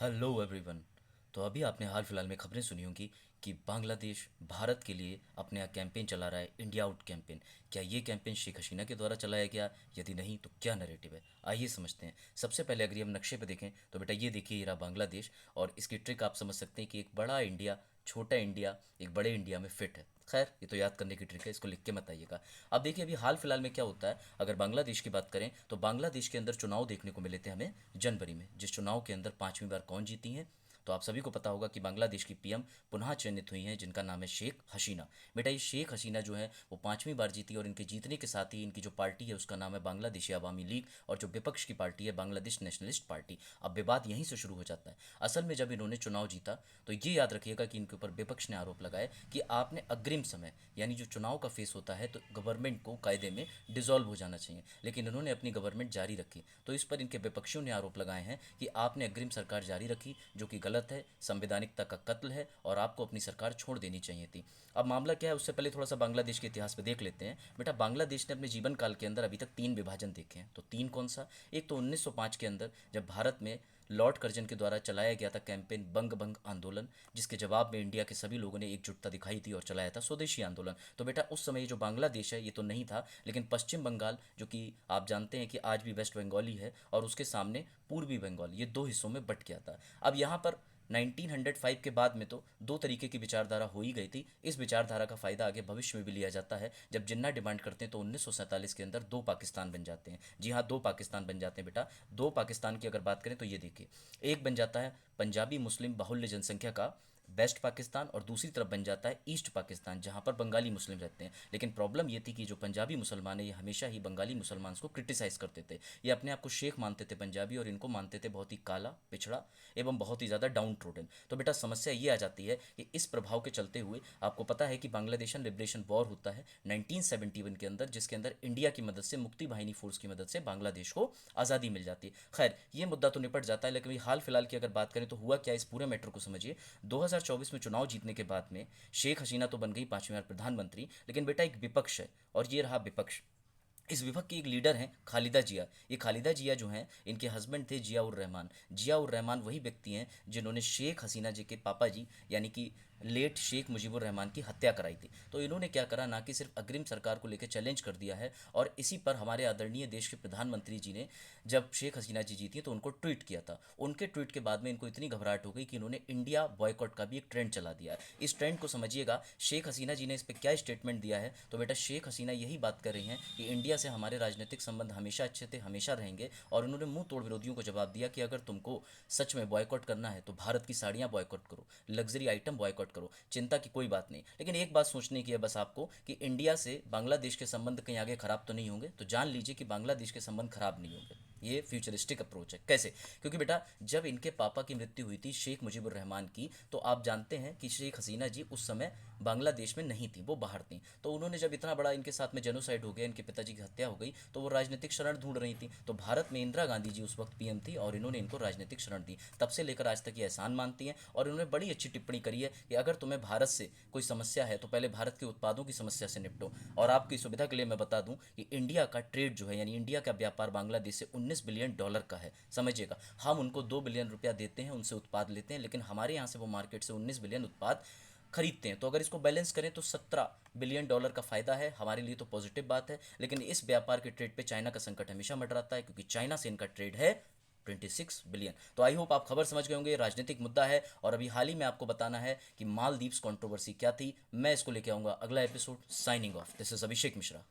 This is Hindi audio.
Hello everyone. तो अभी आपने हाल फिलहाल में खबरें सुनी होंगी कि बांग्लादेश भारत के लिए अपने यहाँ कैंपेन चला रहा है, इंडिया आउट कैंपेन। क्या ये कैंपेन शेख हसीना के द्वारा चलाया गया? यदि नहीं तो क्या नैरेटिव है, आइए समझते हैं। सबसे पहले अगर हम नक्शे पे देखें तो बेटा ये देखिए, ये रहा बांग्लादेश। और इसकी ट्रिक आप समझ सकते हैं कि एक बड़ा इंडिया, छोटा इंडिया एक बड़े इंडिया में फिट है। खैर ये तो याद करने की ट्रिक है, इसको लिख के मत आइएगा। अब देखिए अभी हाल फिलहाल में क्या होता है, अगर बांग्लादेश की बात करें तो बांग्लादेश के अंदर चुनाव देखने को मिले थे हमें जनवरी में, जिस चुनाव के अंदर पांचवी बार कौन जीती हैं? तो आप सभी को पता होगा कि बांग्लादेश की पीएम पुनः चयनित हुई हैं, जिनका नाम है शेख हसीना। बेटा ये शेख हसीना जो है वो पांचवी बार जीती, और इनके जीतने के साथ ही इनकी जो पार्टी है उसका नाम है बांग्लादेशी अवामी लीग, और जो विपक्ष की पार्टी है बांग्लादेश नेशनलिस्ट पार्टी। अब विवाद यहीं से शुरू हो जाता है। असल में जब इन्होंने चुनाव जीता तो ये याद रखिएगा कि इनके ऊपर विपक्ष ने आरोप लगाए कि आपने अग्रिम समय यानी जो चुनाव का फेस होता है तो गवर्नमेंट को कायदे में डिसॉल्व हो जाना चाहिए, लेकिन इन्होंने अपनी गवर्नमेंट जारी रखी। तो इस पर इनके विपक्षियों ने आरोप लगाए हैं कि आपने अग्रिम सरकार जारी रखी, जो कि गलत है, संवैधानिकता का कत्ल है, और आपको अपनी सरकार छोड़ देनी चाहिए थी। अब मामला क्या है, उससे पहले थोड़ा सा बांग्लादेश के इतिहास पे देख लेते हैं। बेटा बांग्लादेश ने अपने जीवन काल के अंदर अभी तक तीन विभाजन देखे हैं। तो तीन कौन सा? एक तो 1905 के अंदर जब भारत में लॉर्ड कर्जन के द्वारा चलाया गया था कैंपेन बंग भंग आंदोलन, जिसके जवाब में इंडिया के सभी लोगों ने एकजुटता दिखाई थी और चलाया था स्वदेशी आंदोलन। तो बेटा उस समय ये जो बांग्लादेश है ये तो नहीं था, लेकिन पश्चिम बंगाल, जो कि आप जानते हैं कि आज भी वेस्ट बंगाली है, और उसके सामने पूर्वी बंगाल, ये दो हिस्सों में बट गया था। अब यहाँ पर 1905 के बाद में तो दो तरीके की विचारधारा हो ही गई थी। इस विचारधारा का फायदा आगे भविष्य में भी लिया जाता है। जब जिन्ना डिमांड करते हैं तो 1947 के अंदर दो पाकिस्तान बन जाते हैं। जी हाँ, दो पाकिस्तान बन जाते हैं बेटा। दो पाकिस्तान की अगर बात करें तो ये देखिए, एक बन जाता है पंजाबी मुस्लिम बाहुल्य जनसंख्या का वेस्ट पाकिस्तान, और दूसरी तरफ बन जाता है ईस्ट पाकिस्तान, जहाँ पर बंगाली मुस्लिम रहते हैं। लेकिन प्रॉब्लम ये थी कि जो पंजाबी मुसलमान है ये हमेशा ही बंगाली मुसलमान को क्रिटिसाइज करते थे। ये अपने आप को शेख मानते थे पंजाबी, और इनको मानते थे बहुत ही काला, पिछड़ा एवं बहुत ही ज़्यादा डाउन ट्रोडन। तो बेटा समस्या ये आ जाती है कि इस प्रभाव के चलते हुए आपको पता है कि बांग्लादेशन लिबरेशन वॉर होता है 1971 के अंदर, जिसके अंदर इंडिया की मदद से, मुक्ति वाहिनी फोर्स की मदद से बांग्लादेश को आज़ादी मिल जाती है। खैर ये मुद्दा तो निपट जाता है, लेकिन हाल फिलहाल की अगर बात करें तो हुआ क्या, इस पूरे मैटर को समझिए। 2024 में चुनाव जीतने के बाद में शेख हसीना तो बन गई पांचवी बार प्रधानमंत्री, लेकिन बेटा एक विपक्ष है, और ये रहा विपक्ष। इस विपक्ष की एक लीडर हैं खालिदा जिया। ये खालिदा जिया जो हैं, इनके हस्बैंड थे जिया उर रहमान। जिया उर रहमान वही व्यक्ति हैं जिन्होंने शेख हसीना जी के पापा जी यानी कि लेट शेख मुजीबुर रहमान की हत्या कराई थी। तो इन्होंने क्या करा, ना कि सिर्फ अग्रिम सरकार को लेकर चैलेंज कर दिया है, और इसी पर हमारे आदरणीय देश के प्रधानमंत्री जी ने जब शेख हसीना जी जीती तो उनको ट्वीट किया था। उनके ट्वीट के बाद में इनको इतनी घबराहट हो गई कि इन्होंने इंडिया बॉयकॉट का भी एक ट्रेंड चला दिया है। इस ट्रेंड को समझिएगा, शेख हसीना जी ने इस पर क्या स्टेटमेंट दिया है। तो बेटा शेख हसीना यही बात कर रही हैं कि इंडिया से हमारे राजनीतिक संबंध हमेशा अच्छे थे, हमेशा रहेंगे, और उन्होंने मुंह तोड़ विरोधियों को जवाब दिया कि अगर तुमको सच में बॉयकॉट करना है तो भारत की साड़ियां बॉयकॉट करो, लग्जरी आइटम बॉयकॉट करो, चिंता की कोई बात नहीं। लेकिन एक बात सोचने की है बस आपको, कि इंडिया से बांग्लादेश के संबंध कहीं आगे खराब तो नहीं होंगे, तो जान लीजिए कि बांग्लादेश के संबंध खराब नहीं होंगे। ये फ्यूचरिस्टिक अप्रोच है। कैसे? क्योंकि बेटा जब इनके पापा की मृत्यु हुई थी शेख मुजीबुर रहमान की, तो आप जानते हैं कि शेख हसीना जी उस समय बांग्लादेश में नहीं थी, वो बाहर थी। तो उन्होंने जब इतना बड़ा इनके साथ में जेनोसाइड हो गया, इनके पिताजी की हत्या हो गई, तो वो राजनीतिक शरण ढूंढ रही थी। तो भारत में इंदिरा गांधी जी उस वक्त पीएम थी, और इन्होंने इनको राजनीतिक शरण दी। तब से लेकर आज तक ये एहसान मानती हैं, और इन्होंने बड़ी अच्छी टिप्पणी करी है कि अगर तुम्हें भारत से कोई समस्या है तो पहले भारत के उत्पादों की समस्या से निपटो। और आपकी सुविधा के लिए मैं बता दूं कि इंडिया का ट्रेड जो है, यानी इंडिया का व्यापार बांग्लादेश से 19 बिलियन डॉलर का है। समझिएगा, हम उनको 2 बिलियन रुपया देते हैं, उनसे उत्पाद लेते हैं, लेकिन हमारे यहाँ से वो मार्केट से 19 बिलियन उत्पाद खरीदते हैं। तो अगर इसको बैलेंस करें तो 17 बिलियन डॉलर का फायदा है हमारे लिए, तो पॉजिटिव बात है। लेकिन इस व्यापार के ट्रेड पे चाइना का संकट हमेशा मंडराता है, क्योंकि चाइना से इनका ट्रेड है 26 बिलियन। तो आई होप आप खबर समझ गए होंगे, राजनीतिक मुद्दा है। और अभी हाल ही में आपको बताना है कि मालदीव्स कंट्रोवर्सी क्या थी। मैं इसको लेके आऊंगा अगला episode. Signing off, this is Abhishek Mishra.